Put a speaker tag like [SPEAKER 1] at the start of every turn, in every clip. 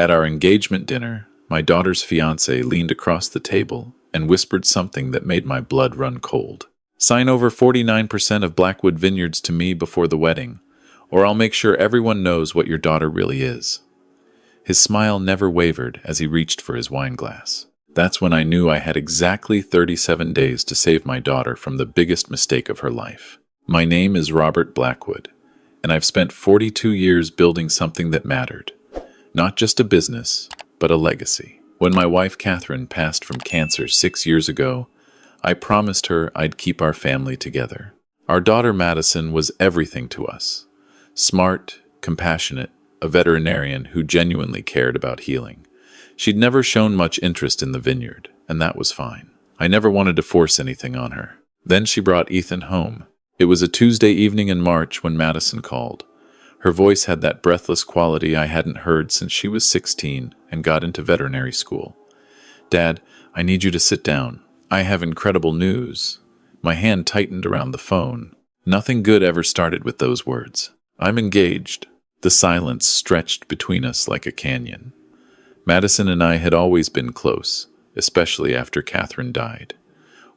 [SPEAKER 1] At our engagement dinner, my daughter's fiancé leaned across the table and whispered something that made my blood run cold. Sign over 49% of Blackwood Vineyards to me before the wedding, or I'll make sure everyone knows what your daughter really is. His smile never wavered as he reached for his wine glass. That's when I knew I had exactly 37 days to save my daughter from the biggest mistake of her life. My name is Robert Blackwood, and I've spent 42 years building something that mattered. Not just a business, but a legacy. When my wife Catherine passed from cancer 6 years ago, I promised her I'd keep our family together. Our daughter Madison was everything to us. Smart, compassionate, a veterinarian who genuinely cared about healing. She'd never shown much interest in the vineyard, and that was fine. I never wanted to force anything on her. Then she brought Ethan home. It was a Tuesday evening in March when Madison called. Her voice had that breathless quality I hadn't heard since she was 16 and got into veterinary school. "Dad, I need you to sit down. I have incredible news." My hand tightened around the phone. Nothing good ever started with those words. "I'm engaged." The silence stretched between us like a canyon. Madison and I had always been close, especially after Catherine died.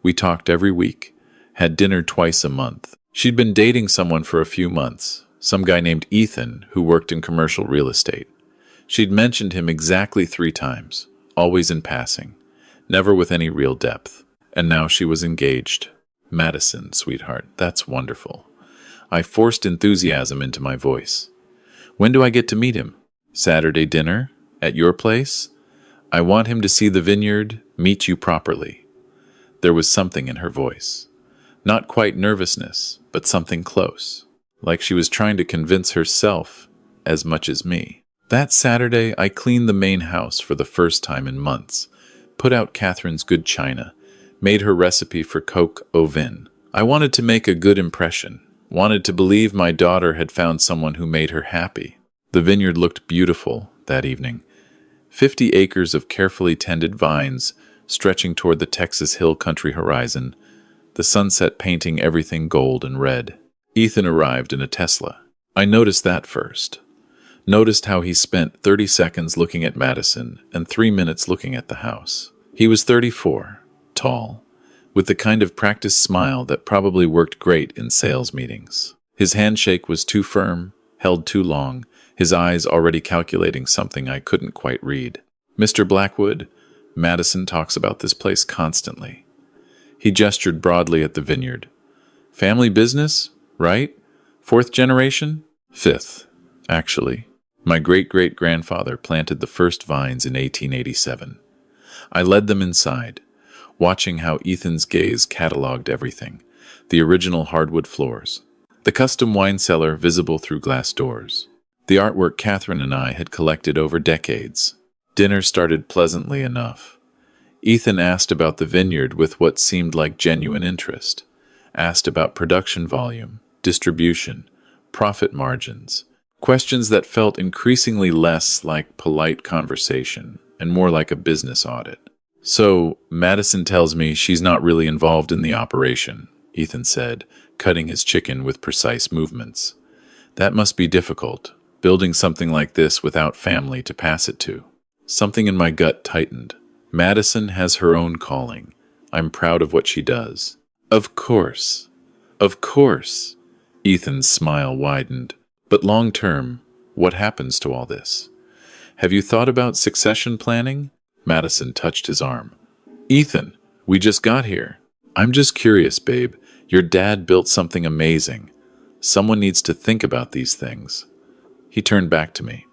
[SPEAKER 1] We talked every week, had dinner twice a month. She'd been dating someone for a few months, some guy named Ethan who worked in commercial real estate. She'd mentioned him exactly 3 times, always in passing, never with any real depth. And now she was engaged. "Madison, sweetheart, that's wonderful." I forced enthusiasm into my voice. "When do I get to meet him? Saturday dinner? At your place? I want him to see the vineyard, meet you properly." There was something in her voice. Not quite nervousness, but something close. Like she was trying to convince herself as much as me. That Saturday, I cleaned the main house for the first time in months, put out Catherine's good china, made her recipe for coq au vin. I wanted to make a good impression, wanted to believe my daughter had found someone who made her happy. The vineyard looked beautiful that evening. 50 acres of carefully tended vines stretching toward the Texas Hill Country horizon, the sunset painting everything gold and red. Ethan arrived in a Tesla. I noticed that first. Noticed how he spent 30 seconds looking at Madison and 3 minutes looking at the house. He was 34, tall, with the kind of practiced smile that probably worked great in sales meetings. His handshake was too firm, held too long, his eyes already calculating something I couldn't quite read. "Mr. Blackwood, Madison talks about this place constantly." He gestured broadly at the vineyard. "Family business, right? 4th generation? 5th, actually. My great-great-grandfather planted the first vines in 1887. I led them inside, watching how Ethan's gaze cataloged everything. The original hardwood floors. The custom wine cellar visible through glass doors. The artwork Catherine and I had collected over decades. Dinner started pleasantly enough. Ethan asked about the vineyard with what seemed like genuine interest. Asked about production volume, distribution, profit margins. Questions that felt increasingly less like polite conversation and more like a business audit. "So, Madison tells me she's not really involved in the operation," Ethan said, cutting his chicken with precise movements. "That must be difficult, building something like this without family to pass it to." Something in my gut tightened. Madison has her own calling. I'm proud of what she does. Of course. Of course. Ethan's smile widened. But long term, what happens to all this? Have you thought about succession planning? Madison touched his arm. "Ethan, we just got here." "I'm just curious, babe. Your dad built something amazing. Someone needs to think about these things." He turned back to me.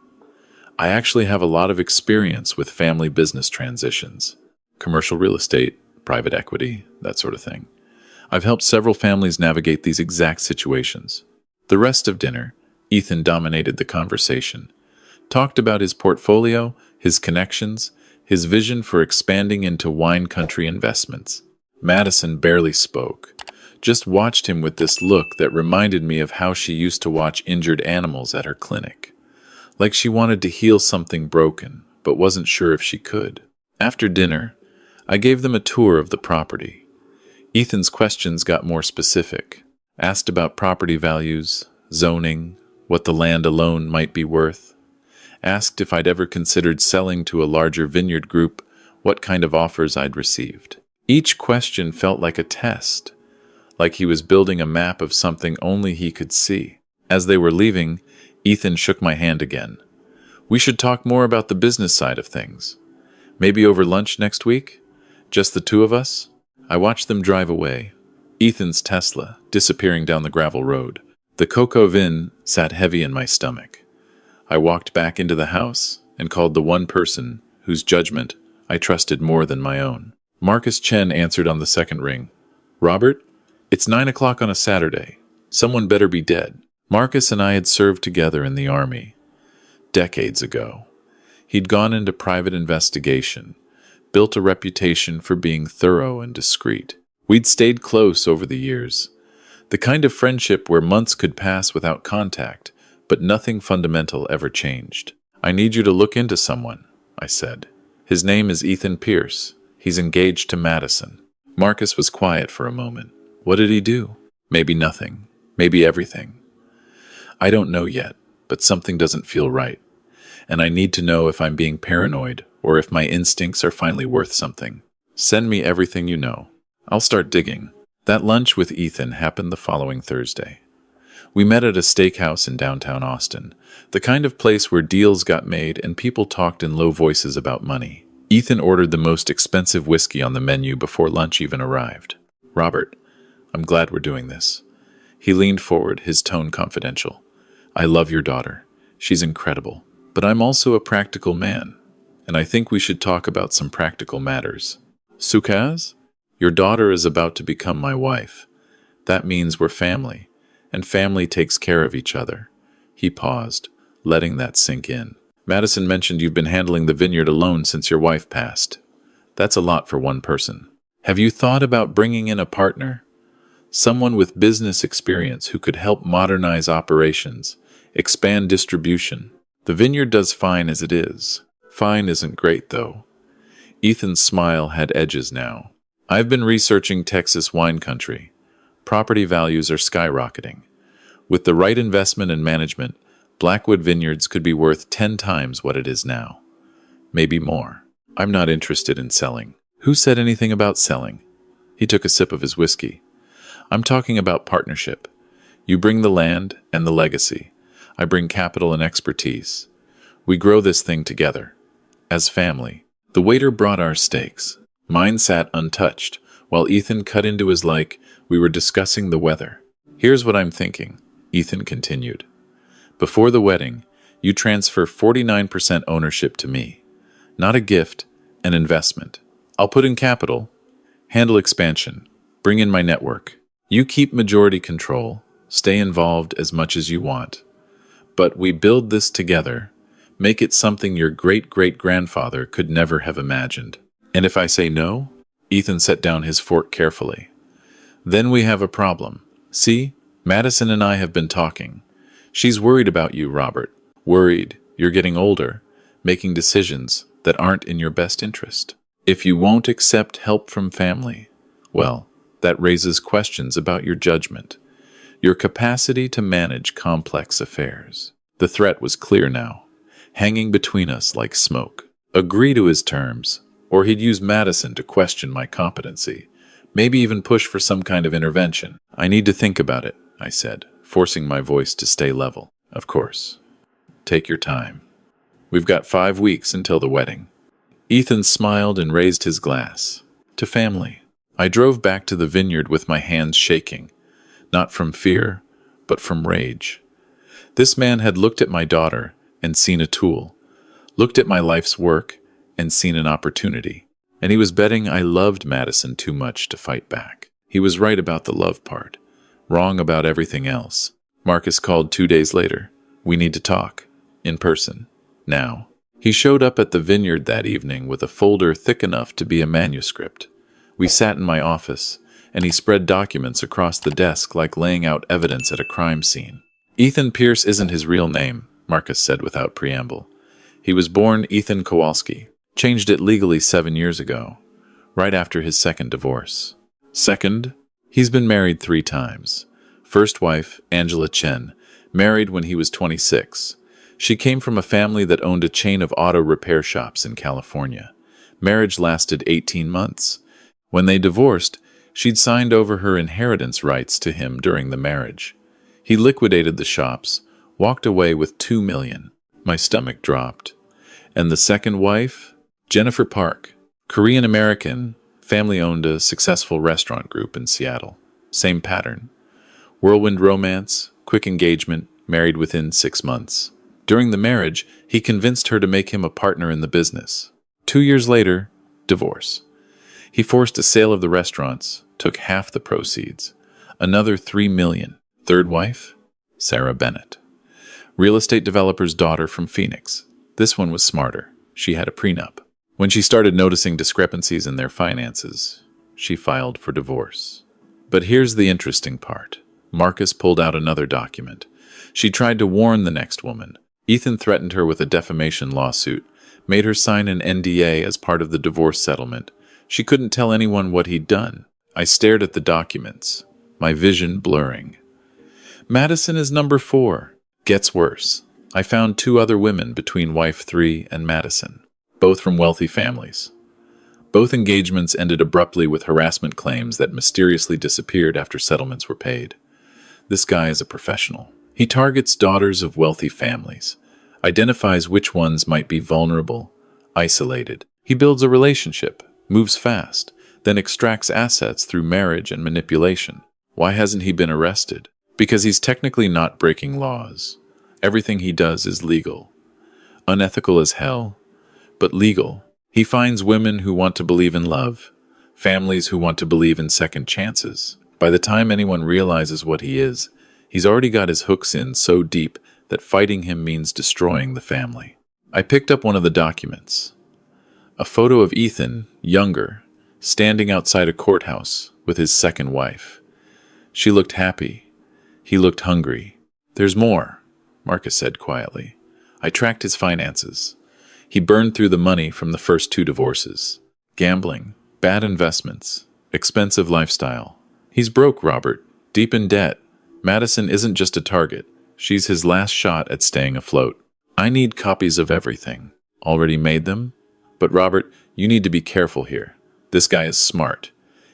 [SPEAKER 1] "I actually have a lot of experience with family business transitions. Commercial real estate, private equity, that sort of thing. I've helped several families navigate these exact situations." The rest of dinner, Ethan dominated the conversation. Talked about his portfolio, his connections, his vision for expanding into wine country investments. Madison barely spoke. Just watched him with this look that reminded me of how she used to watch injured animals at her clinic. Like she wanted to heal something broken, but wasn't sure if she could. After dinner, I gave them a tour of the property. Ethan's questions got more specific. Asked about property values, zoning, what the land alone might be worth. asked if I'd ever considered selling to a larger vineyard group, what kind of offers I'd received. Each question felt like a test, like he was building a map of something only he could see. As they were leaving, Ethan shook my hand again. We should talk more about the business side of things. Maybe over lunch next week? Just the two of us? I watched them drive away. Ethan's Tesla disappearing down the gravel road. The cocoa vin sat heavy in my stomach. I walked back into the house and called the one person whose judgment I trusted more than my own. Marcus Chen answered on the second ring. Robert, it's 9 o'clock on a Saturday. Someone better be dead. Marcus and I had served together in the army. Decades ago. He'd gone into private investigation, built a reputation for being thorough and discreet. We'd stayed close over the years. The kind of friendship where months could pass without contact, but nothing fundamental ever changed. I need you to look into someone, I said. His name is Ethan Pierce. He's engaged to Madison. Marcus was quiet for a moment. What did he do? Maybe nothing. Maybe everything. I don't know yet, but something doesn't feel right. And I need to know if I'm being paranoid or if my instincts are finally worth something. Send me everything you know. I'll start digging. That lunch with Ethan happened the following Thursday. We met at a steakhouse in downtown Austin, the kind of place where deals got made and people talked in low voices about money. Ethan ordered the most expensive whiskey on the menu before lunch even arrived. Robert, I'm glad we're doing this. He leaned forward, his tone confidential. I love your daughter. She's incredible. But I'm also a practical man, and I think we should talk about some practical matters. Sukaz, your daughter is about to become my wife. That means we're family, and family takes care of each other. He paused, letting that sink in. Madison mentioned you've been handling the vineyard alone since your wife passed. That's a lot for one person. Have you thought about bringing in a partner? Someone with business experience who could help modernize operations, expand distribution. The vineyard does fine as it is. Fine isn't great, though. Ethan's smile had edges now. I've been researching Texas wine country. Property values are skyrocketing. With the right investment and management, Blackwood Vineyards could be worth 10 times what it is now. Maybe more. I'm not interested in selling. Who said anything about selling? He took a sip of his whiskey. I'm talking about partnership. You bring the land and the legacy. I bring capital and expertise. We grow this thing together. As family. The waiter brought our steaks. Mine sat untouched, while Ethan cut into his like we were discussing the weather. Here's what I'm thinking, Ethan continued. Before the wedding, you transfer 49% ownership to me. Not a gift, an investment. I'll put in capital, handle expansion, bring in my network. You keep majority control, stay involved as much as you want. But we build this together, make it something your great-great-grandfather could never have imagined. And if I say no? Ethan set down his fork carefully. Then we have a problem. See, Madison and I have been talking. She's worried about you, Robert. Worried you're getting older, making decisions that aren't in your best interest. If you won't accept help from family, well, that raises questions about your judgment, your capacity to manage complex affairs. The threat was clear now, hanging between us like smoke. Agree to his terms, or he'd use Madison to question my competency, maybe even push for some kind of intervention. I need to think about it, I said, forcing my voice to stay level. Of course. Take your time. We've got 5 weeks until the wedding. Ethan smiled and raised his glass. To family. I drove back to the vineyard with my hands shaking, not from fear, but from rage. This man had looked at my daughter and seen a tool, looked at my life's work and seen an opportunity, and he was betting I loved Madison too much to fight back. He was right about the love part, wrong about everything else. Marcus called 2 days later. We need to talk. In person. Now. He showed up at the vineyard that evening with a folder thick enough to be a manuscript. We sat in my office, and he spread documents across the desk like laying out evidence at a crime scene. Ethan Pierce isn't his real name, Marcus said without preamble. He was born Ethan Kowalski, changed it legally 7 years ago, right after his second divorce. Second? He's been married 3 times. First wife, Angela Chen, married when he was 26. She came from a family that owned a chain of auto repair shops in California. Marriage lasted 18 months. When they divorced, she'd signed over her inheritance rights to him during the marriage. He liquidated the shops, walked away with $2 million. My stomach dropped. And the second wife? Jennifer Park, Korean-American, family owned a successful restaurant group in Seattle. Same pattern. Whirlwind romance, quick engagement, married within 6 months. During the marriage, he convinced her to make him a partner in the business. 2 years later, divorce. He forced a sale of the restaurants, took half the proceeds. Another $3 million. Third wife? Sarah Bennett. Real estate developer's daughter from Phoenix. This one was smarter. She had a prenup. When she started noticing discrepancies in their finances, she filed for divorce. But here's the interesting part. Marcus pulled out another document. She tried to warn the next woman. Ethan threatened her with a defamation lawsuit, made her sign an NDA as part of the divorce settlement. She couldn't tell anyone what he'd done. I stared at the documents, my vision blurring. Madison is number 4. Gets worse. I found 2 other women between wife 3 and Madison, both from wealthy families. Both engagements ended abruptly with harassment claims that mysteriously disappeared after settlements were paid. This guy is a professional. He targets daughters of wealthy families, identifies which ones might be vulnerable, isolated. He builds a relationship, moves fast, then extracts assets through marriage and manipulation. Why hasn't he been arrested? Because he's technically not breaking laws. Everything he does is legal. Unethical as hell, but legal. He finds women who want to believe in love, families who want to believe in second chances. By the time anyone realizes what he is, he's already got his hooks in so deep that fighting him means destroying the family. I picked up one of the documents. A photo of Ethan, younger, standing outside a courthouse with his second wife. She looked happy. He looked hungry. There's more, Marcus said quietly. I tracked his finances. He burned through the money from the first 2 divorces. Gambling, bad investments, expensive lifestyle. He's broke, Robert, deep in debt. Madison isn't just a target. She's his last shot at staying afloat. I need copies of everything. Already made them? But Robert, you need to be careful here. This guy is smart.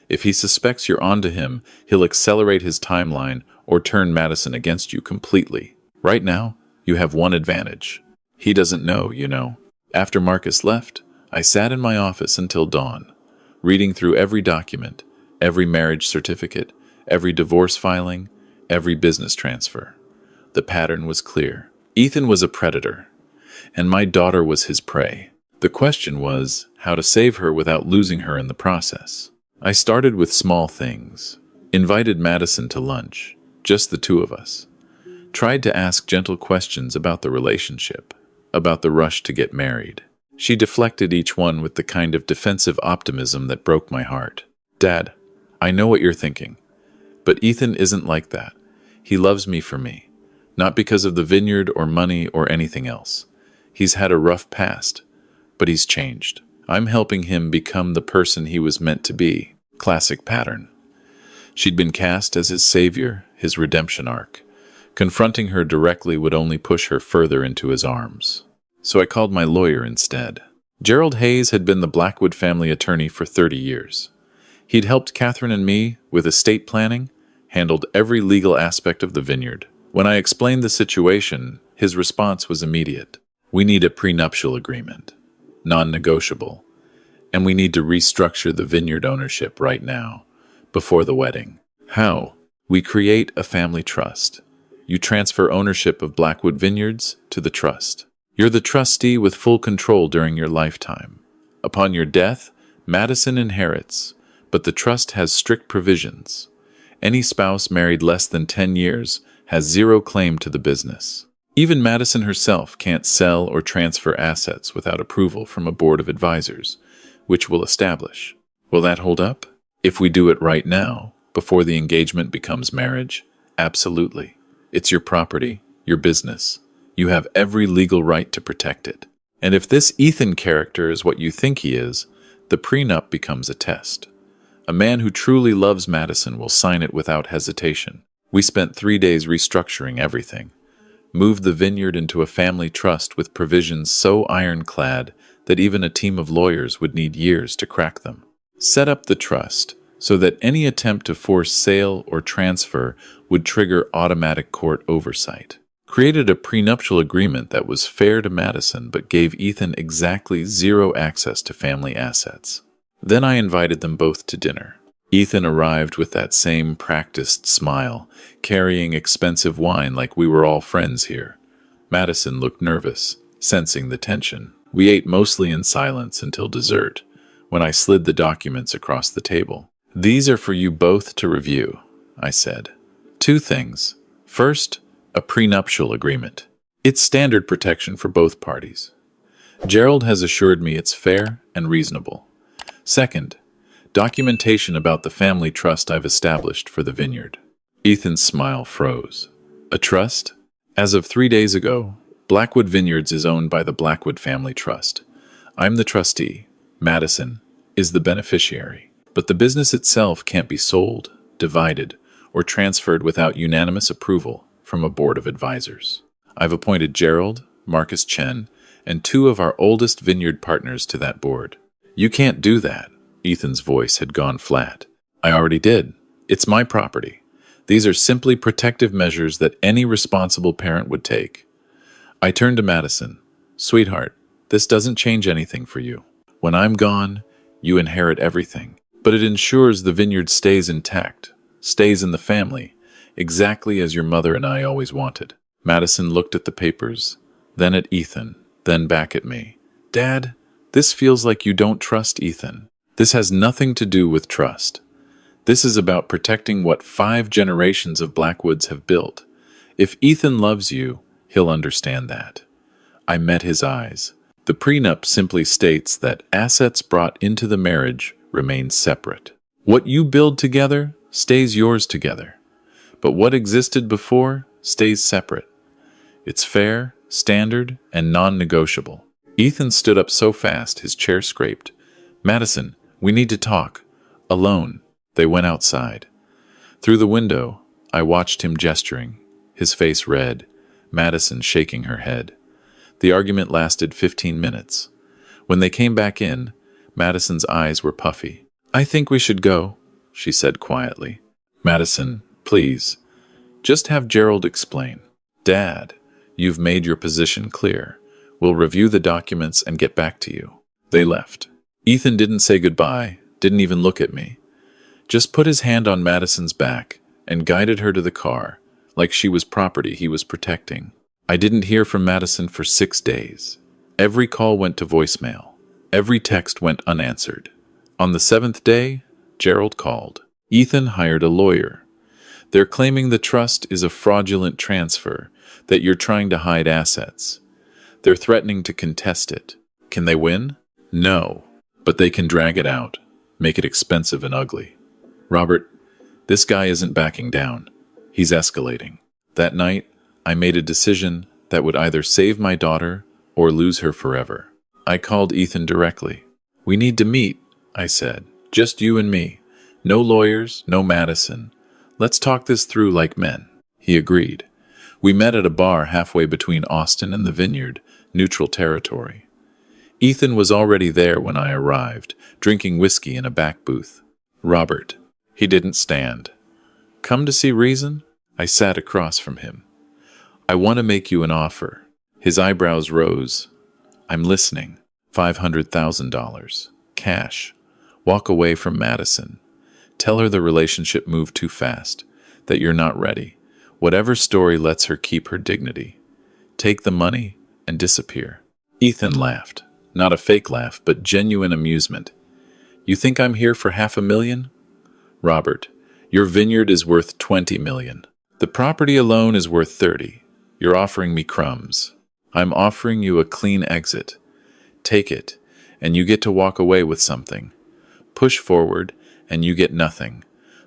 [SPEAKER 1] If he suspects you're onto him, he'll accelerate his timeline or turn Madison against you completely. Right now, you have one advantage. He doesn't know, you know. After Marcus left, I sat in my office until dawn, reading through every document, every marriage certificate, every divorce filing, every business transfer. The pattern was clear. Ethan was a predator, and my daughter was his prey. The question was how to save her without losing her in the process. I started with small things. Invited Madison to lunch, just the 2 of us. Tried to ask gentle questions about the relationship, about the rush to get married. She deflected each one with the kind of defensive optimism that broke my heart. Dad, I know what you're thinking, but Ethan isn't like that. He loves me for me, not because of the vineyard or money or anything else. He's had a rough past, but he's changed. I'm helping him become the person he was meant to be. Classic pattern. She'd been cast as his savior, his redemption arc. Confronting her directly would only push her further into his arms. So I called my lawyer instead. Gerald Hayes had been the Blackwood family attorney for 30 years. He'd helped Catherine and me with estate planning, handled every legal aspect of the vineyard. When I explained the situation, his response was immediate. We need a prenuptial agreement, non-negotiable, and we need to restructure the vineyard ownership right now, before the wedding. How? We create a family trust. You transfer ownership of Blackwood Vineyards to the trust. You're the trustee with full control during your lifetime. Upon your death, Madison inherits, but the trust has strict provisions. Any spouse married less than 10 years has 0 claim to the business. Even Madison herself can't sell or transfer assets without approval from a board of advisors, which will establish. Will that hold up? If we do it right now, before the engagement becomes marriage, absolutely. It's your property, your business. You have every legal right to protect it. And if this Ethan character is what you think he is, the prenup becomes a test. A man who truly loves Madison will sign it without hesitation. We spent 3 days restructuring everything. Move the vineyard into a family trust with provisions so ironclad that even a team of lawyers would need years to crack them. Set up the trust so that any attempt to force sale or transfer would trigger automatic court oversight. Created a prenuptial agreement that was fair to Madison but gave Ethan exactly zero access to family assets. Then I invited them both to dinner. Ethan arrived with that same practiced smile, carrying expensive wine like we were all friends here. Madison looked nervous, sensing the tension. We ate mostly in silence until dessert, when I slid the documents across the table. "These are for you both to review," I said. "Two things. First, a prenuptial agreement. It's standard protection for both parties. Gerald has assured me it's fair and reasonable. Second, documentation about the family trust I've established for the vineyard." Ethan's smile froze. "A trust? As of 3 days ago, Blackwood Vineyards is owned by the Blackwood Family Trust. I'm the trustee. Madison is the beneficiary. But the business itself can't be sold, divided, or transferred without unanimous approval from a board of advisors. I've appointed Gerald, Marcus Chen, and 2 of our oldest vineyard partners to that board. You can't do that." Ethan's voice had gone flat. "I already did. It's my property. These are simply protective measures that any responsible parent would take." I turned to Madison. "Sweetheart, this doesn't change anything for you. When I'm gone, you inherit everything. But it ensures the vineyard stays intact, stays in the family, exactly as your mother and I always wanted." Madison looked at the papers, then at Ethan, then back at me. "Dad, this feels like you don't trust Ethan. This has nothing to do with trust. This is about protecting what 5 generations of Blackwoods have built. If Ethan loves you, he'll understand that." I met his eyes. The prenup simply states that assets brought into the marriage remain separate. What you build together stays yours together. But what existed before stays separate. It's fair, standard, and non-negotiable. Ethan stood up so fast his chair scraped. "Madison, we need to talk. Alone." They went outside. Through the window, I watched him gesturing, his face red, Madison shaking her head. The argument lasted 15 minutes. When they came back in, Madison's eyes were puffy. "I think we should go," she said quietly. "Madison, please, just have Gerald explain." "Dad, you've made your position clear. We'll review the documents and get back to you." They left. Ethan didn't say goodbye, didn't even look at me. Just put his hand on Madison's back and guided her to the car, like she was property he was protecting. I didn't hear from Madison for 6 days. Every call went to voicemail. Every text went unanswered. On the 7th day, Gerald called. "Ethan hired a lawyer. They're claiming the trust is a fraudulent transfer, that you're trying to hide assets. They're threatening to contest it. Can they win? No, but they can drag it out, make it expensive and ugly. Robert, this guy isn't backing down. He's escalating." That night, I made a decision that would either save my daughter or lose her forever. I called Ethan directly. "We need to meet," I said. "Just you and me. No lawyers, no Madison. Let's talk this through like men." He agreed. We met at a bar halfway between Austin and the Vineyard, neutral territory. Ethan was already there when I arrived, drinking whiskey in a back booth. "Robert." He didn't stand. "Come to see reason?" I sat across from him. "I want to make you an offer." His eyebrows rose. "I'm listening. $500,000. Cash. Walk away from Madison. Tell her the relationship moved too fast, that you're not ready. Whatever story lets her keep her dignity. Take the money and disappear." Ethan laughed. Not a fake laugh, but genuine amusement. "You think I'm here for $500,000? Robert, your vineyard is worth $20 million. The property alone is worth 30. You're offering me crumbs. I'm offering you a clean exit. Take it, and you get to walk away with something. Push forward, and you get nothing.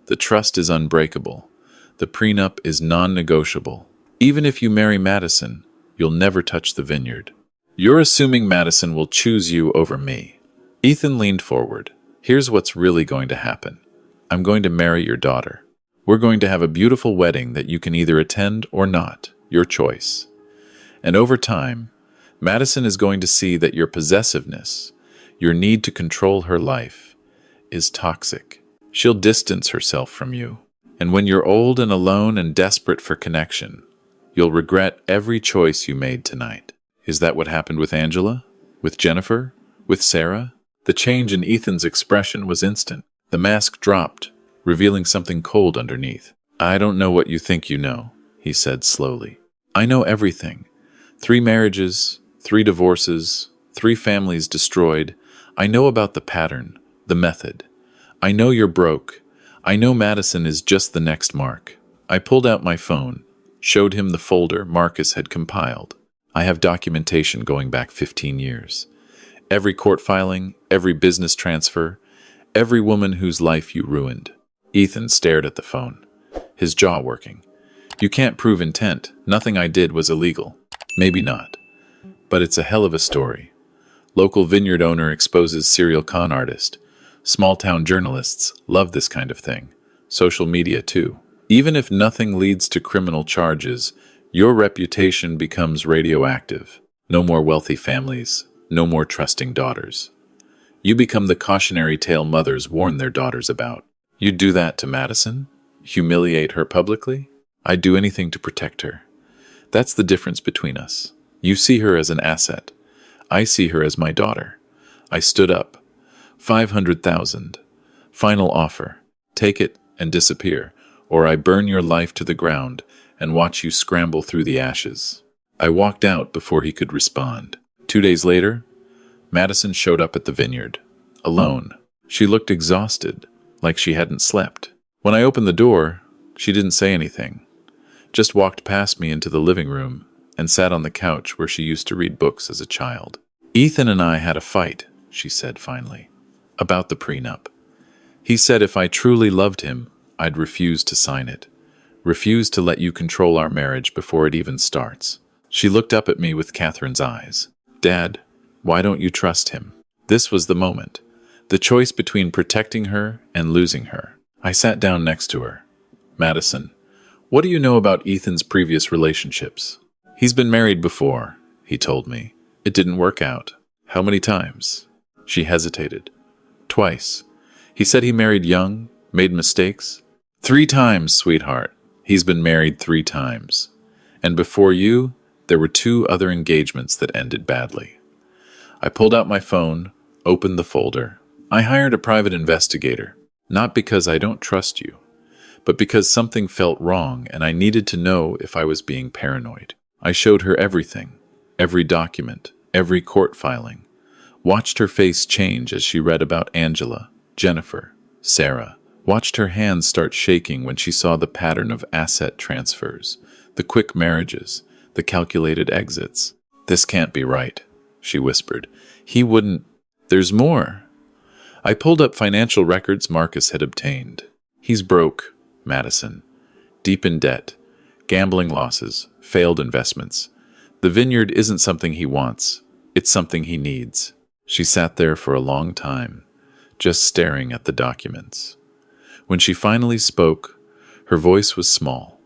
[SPEAKER 1] The trust is unbreakable. The prenup is non-negotiable. Even if you marry Madison, you'll never touch the vineyard. You're assuming Madison will choose you over me." Ethan leaned forward. "Here's what's really going to happen. I'm going to marry your daughter. We're going to have a beautiful wedding that you can either attend or not, your choice. And over time, Madison is going to see that your possessiveness, your need to control her life, is toxic. She'll distance herself from you. And when you're old and alone and desperate for connection, you'll regret every choice you made tonight. Is that what happened with Angela? With Jennifer? With Sarah? The change in Ethan's expression was instant. The mask dropped, revealing something cold underneath. I don't know what you think you know, he said slowly. I know everything. 3 marriages, 3 divorces, 3 families destroyed. I know about the pattern, the method. I know you're broke. I know Madison is just the next Mark. I pulled out my phone, showed him the folder Marcus had compiled. I have documentation going back 15 years. Every court filing, every business transfer, every woman whose life you ruined. Ethan stared at the phone, his jaw working. You can't prove intent. Nothing I did was illegal. Maybe not. But it's a hell of a story. Local vineyard owner exposes serial con artist. Small-town journalists love this kind of thing. Social media, too. Even if nothing leads to criminal charges, your reputation becomes radioactive. No more wealthy families. No more trusting daughters. You become the cautionary tale mothers warn their daughters about. You'd do that to Madison? Humiliate her publicly? I'd do anything to protect her. That's the difference between us. You see her as an asset. I see her as my daughter. I stood up. 500,000. Final offer. Take it and disappear, or I burn your life to the ground and watch you scramble through the ashes. I walked out before he could respond. 2 days later, Madison showed up at the vineyard, alone. She looked exhausted, like she hadn't slept. When I opened the door, she didn't say anything, just walked past me into the living room and sat on the couch where she used to read books as a child. Ethan and I had a fight, she said finally, about the prenup. He said if I truly loved him, I'd refuse to sign it, refuse to let you control our marriage before it even starts. She looked up at me with Catherine's eyes. Dad, why don't you trust him? This was the moment. The choice between protecting her and losing her. I sat down next to her. Madison, what do you know about Ethan's previous relationships? He's been married before, he told me. It didn't work out. How many times? She hesitated. Twice. He said he married young, made mistakes. 3 times, sweetheart. He's been married 3 times. And before you, there were 2 other engagements that ended badly. I pulled out my phone, opened the folder. I hired a private investigator, not because I don't trust you, but because something felt wrong and I needed to know if I was being paranoid. I showed her everything, every document, every court filing. Watched her face change as she read about Angela, Jennifer, Sarah. Watched her hands start shaking when she saw the pattern of asset transfers, the quick marriages, the calculated exits. This can't be right, she whispered. He wouldn't. There's more. I pulled up financial records Marcus had obtained. He's broke, Madison. Deep in debt, gambling losses, failed investments. The vineyard isn't something he wants. It's something he needs. She sat there for a long time, just staring at the documents. When she finally spoke, her voice was small.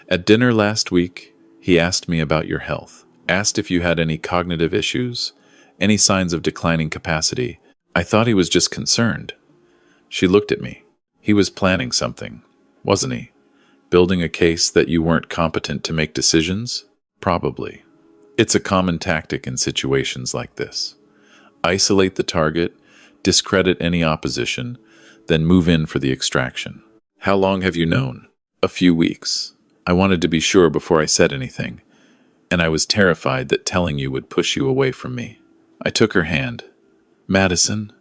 [SPEAKER 1] At dinner last week, he asked me about your health, asked if you had any cognitive issues, any signs of declining capacity. I thought he was just concerned. She looked at me. He was planning something, wasn't he? Building a case that you weren't competent to make decisions? Probably. It's a common tactic in situations like this. Isolate the target, discredit any opposition, then move in for the extraction. How long have you known? A few weeks. I wanted to be sure before I said anything, and I was terrified that telling you would push you away from me. I took her hand. Madison,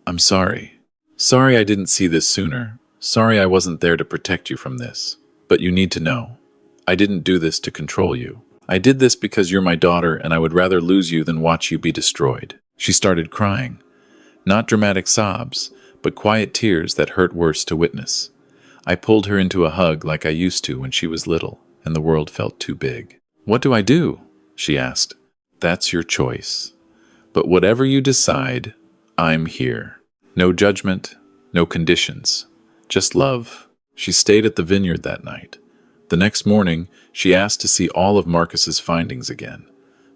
[SPEAKER 1] I'm sorry. Sorry I didn't see this sooner. Sorry I wasn't there to protect you from this. But you need to know, I didn't do this to control you. I did this because you're my daughter and I would rather lose you than watch you be destroyed. She started crying. Not dramatic sobs, but quiet tears that hurt worse to witness. I pulled her into a hug like I used to when she was little, and the world felt too big. What do I do? She asked. That's your choice. But whatever you decide, I'm here. No judgment, no conditions. Just love. She stayed at the vineyard that night. The next morning, she asked to see all of Marcus's findings again.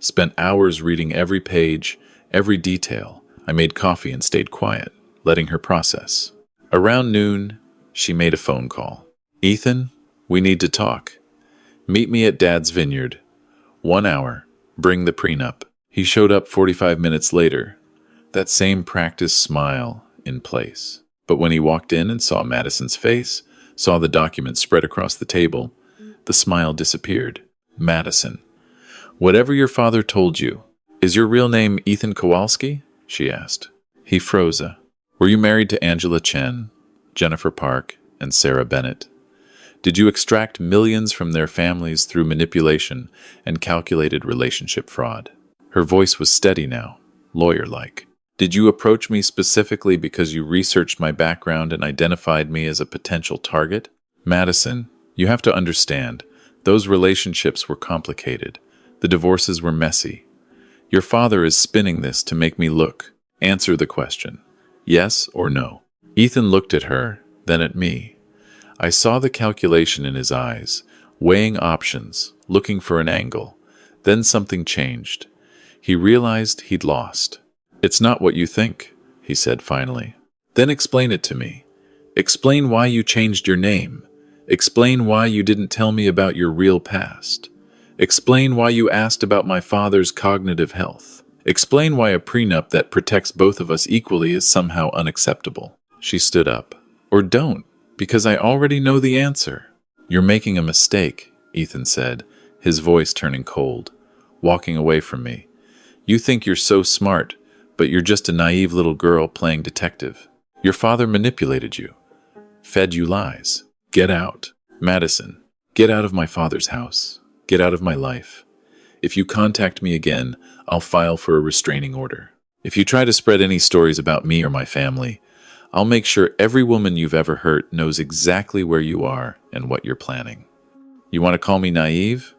[SPEAKER 1] Spent hours reading every page, every detail. I made coffee and stayed quiet, letting her process. Around noon, she made a phone call. "Ethan, we need to talk. Meet me at Dad's Vineyard. 1 hour. Bring the prenup." He showed up 45 minutes later, that same practiced smile in place. But when he walked in and saw Madison's face, saw the document spread across the table, the smile disappeared. "Madison, whatever your father told you, is your real name Ethan Kowalski?" she asked. He froze. "Were you married to Angela Chen, Jennifer Park, and Sarah Bennett? Did you extract millions from their families through manipulation and calculated relationship fraud?" Her voice was steady now, lawyer-like. "Did you approach me specifically because you researched my background and identified me as a potential target?" "Madison, you have to understand, those relationships were complicated. The divorces were messy. Your father is spinning this to make me look. Answer the question. Yes or no?" Ethan looked at her, then at me. I saw the calculation in his eyes, weighing options, looking for an angle. Then something changed. He realized he'd lost. "It's not what you think," he said finally. "Then explain it to me. Explain why you changed your name. Explain why you didn't tell me about your real past. Explain why you asked about my father's cognitive health. Explain why a prenup that protects both of us equally is somehow unacceptable." She stood up. "Or don't, because I already know the answer." "You're making a mistake," Ethan said, his voice turning cold, walking away from me. "You think you're so smart, but you're just a naive little girl playing detective. Your father manipulated you, fed you lies. Get out. Madison, get out of my father's house. Get out of my life. If you contact me again, I'll file for a restraining order. If you try to spread any stories about me or my family, I'll make sure every woman you've ever hurt knows exactly where you are and what you're planning. You want to call me naive?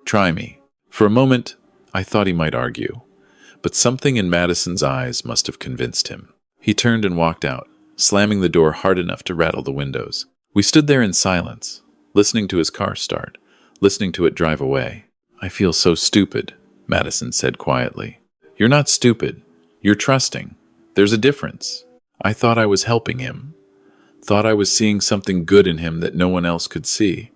[SPEAKER 1] Try me." For a moment, I thought he might argue, but something in Madison's eyes must have convinced him. He turned and walked out, slamming the door hard enough to rattle the windows. We stood there in silence, listening to his car start, listening to it drive away. "I feel so stupid," Madison said quietly. "You're not stupid. You're trusting. There's a difference. I thought I was helping him. Thought I was seeing something good in him that no one else could see.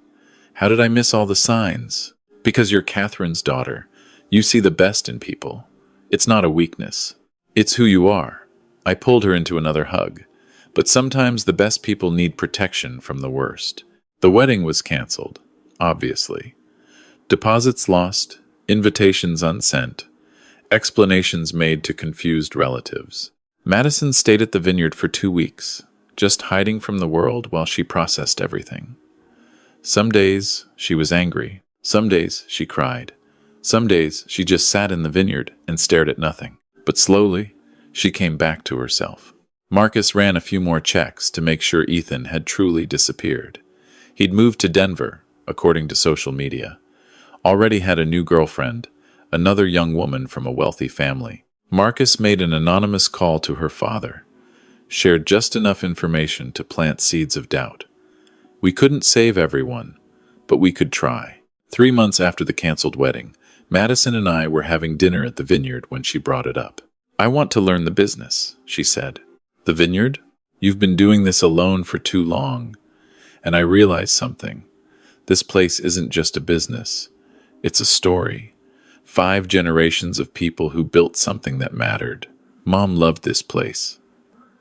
[SPEAKER 1] How did I miss all the signs? Because you're Catherine's daughter. You see the best in people. It's not a weakness. It's who you are." I pulled her into another hug. But sometimes the best people need protection from the worst. The wedding was canceled, obviously. Deposits lost, invitations unsent, explanations made to confused relatives. Madison stayed at the Vineyard for 2 weeks, just hiding from the world while she processed everything. Some days she was angry. Some days she cried. Some days she just sat in the vineyard and stared at nothing. But slowly, she came back to herself. Marcus ran a few more checks to make sure Ethan had truly disappeared. He'd moved to Denver, according to social media. Already had a new girlfriend, another young woman from a wealthy family. Marcus made an anonymous call to her father, shared just enough information to plant seeds of doubt. We couldn't save everyone, but we could try. 3 months after the canceled wedding, Madison and I were having dinner at the Vineyard when she brought it up. "I want to learn the business," she said. "The Vineyard? You've been doing this alone for too long." And I realized something. This place isn't just a business. It's a story. 5 generations of people who built something that mattered. Mom loved this place.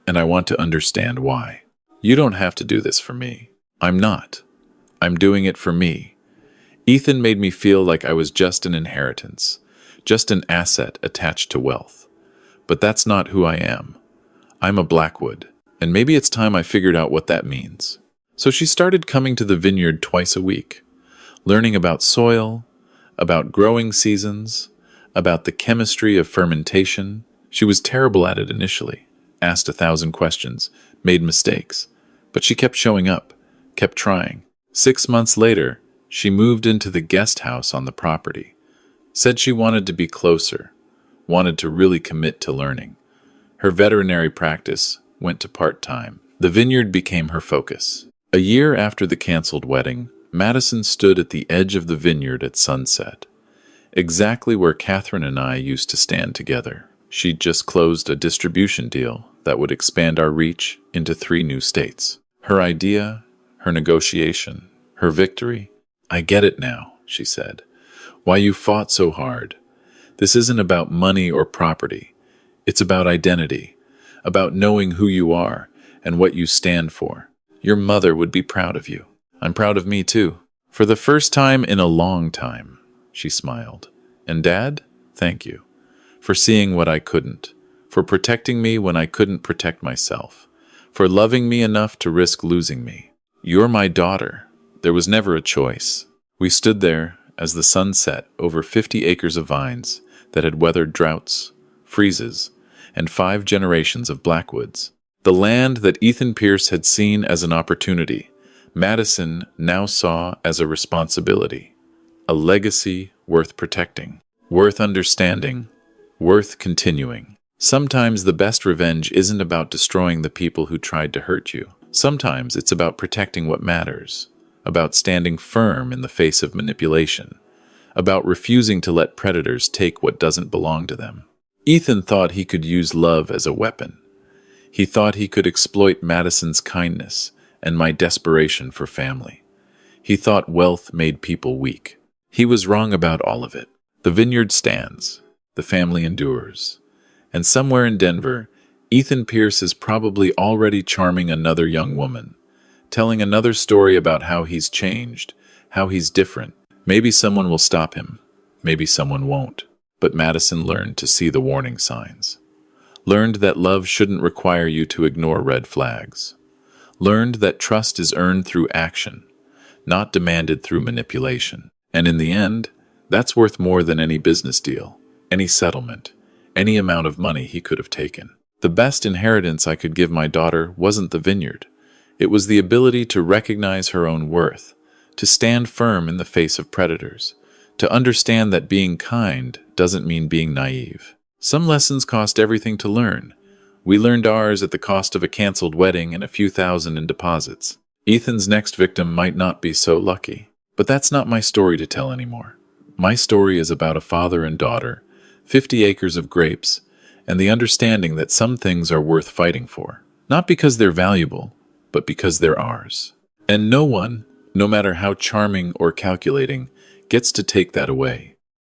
[SPEAKER 1] And I want to understand why. You don't have to do this for me. I'm not. I'm doing it for me. Ethan made me feel like I was just an inheritance, just an asset attached to wealth. But that's not who I am. I'm a Blackwood, and maybe it's time I figured out what that means. So she started coming to the Vineyard twice a week, learning about soil, about growing seasons, about the chemistry of fermentation. She was terrible at it initially, asked 1,000 questions, made mistakes, but she kept showing up, kept trying. 6 months later, she moved into the guest house on the property, said she wanted to be closer, wanted to really commit to learning. Her veterinary practice went to part-time. The Vineyard became her focus. A year after the canceled wedding, Madison stood at the edge of the Vineyard at sunset. exactly where Catherine and I used to stand together. She'd just closed a distribution deal that would expand our reach into 3 new states. Her idea, her negotiation, her victory. "I get it now," she said. "Why you fought so hard. This isn't about money or property. It's about identity, about knowing who you are and what you stand for. Your mother would be proud of you. I'm proud of me too. For the first time in a long time," she smiled. "And Dad, thank you. For seeing what I couldn't. For protecting me when I couldn't protect myself. For loving me enough to risk losing me. You're my daughter. There was never a choice." We stood there as the sun set over 50 acres of vines that had weathered droughts, freezes, and 5 generations of blackwoods. The land that Ethan Pierce had seen as an opportunity, Madison now saw as a responsibility. A legacy worth protecting, worth understanding, worth continuing. Sometimes the best revenge isn't about destroying the people who tried to hurt you. Sometimes it's about protecting what matters, about standing firm in the face of manipulation, about refusing to let predators take what doesn't belong to them. Ethan thought he could use love as a weapon. He thought he could exploit Madison's kindness and my desperation for family. He thought wealth made people weak. He was wrong about all of it. The vineyard stands. The family endures. And somewhere in Denver, Ethan Pierce is probably already charming another young woman, telling another story about how he's changed, how he's different. Maybe someone will stop him. Maybe someone won't. But Madison learned to see the warning signs. Learned that love shouldn't require you to ignore red flags. Learned that trust is earned through action, not demanded through manipulation. And in the end, that's worth more than any business deal, any settlement, any amount of money he could have taken. The best inheritance I could give my daughter wasn't the vineyard. It was the ability to recognize her own worth, to stand firm in the face of predators, to understand that being kind doesn't mean being naive. Some lessons cost everything to learn. We learned ours at the cost of a canceled wedding and a few thousand in deposits. Ethan's next victim might not be so lucky. But that's not my story to tell anymore. My story is about a father and daughter, 50 acres of grapes, and the understanding that some things are worth fighting for. Not because they're valuable, but because they're ours. And no one, no matter how charming or calculating, gets to take that away.